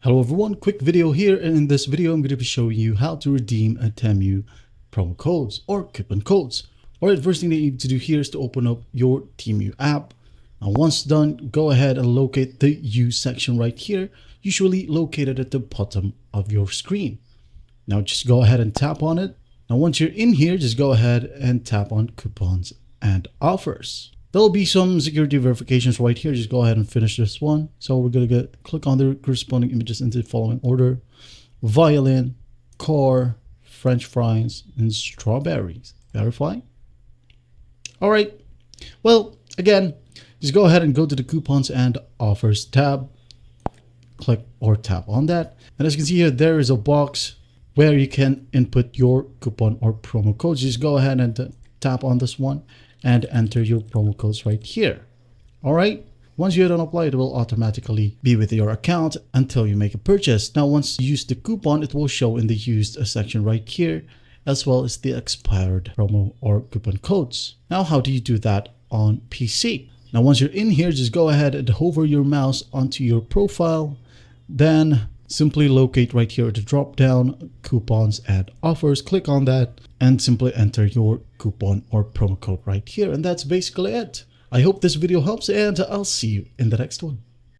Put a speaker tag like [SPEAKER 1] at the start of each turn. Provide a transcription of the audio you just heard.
[SPEAKER 1] Hello everyone, quick video here, and in this video I'm going to be showing you how to redeem a Temu promo codes or coupon codes. Alright, first thing that you need to do here is to open up your Temu app. Now once done, go ahead and locate the use section right here, usually located at the bottom of your screen. Now just go ahead and tap on it. Now once you're in here, just go ahead and tap on coupons and offers. There'll be some security verifications right here. Just go ahead and finish this one. So we're going to click on the corresponding images in the following order: violin, car, French fries, and strawberries. Verify. All right. Well, again, just go ahead and go to the coupons and offers tab. Click or tap on that. And as you can see here, there is a box where you can input your coupon or promo codes. Just go ahead and tap on this one and enter your promo codes right here. All right. Once you hit on apply, it will automatically be with your account until you make a purchase. Now, once you use the coupon, it will show in the used section right here, as well as the expired promo or coupon codes. Now, how do you do that on PC? Now, once you're in here, just go ahead and hover your mouse onto your profile. Then simply locate right here at the drop down coupons and offers. Click on that and simply enter your coupon or promo code right here. And that's basically it. I hope this video helps, and I'll see you in the next one.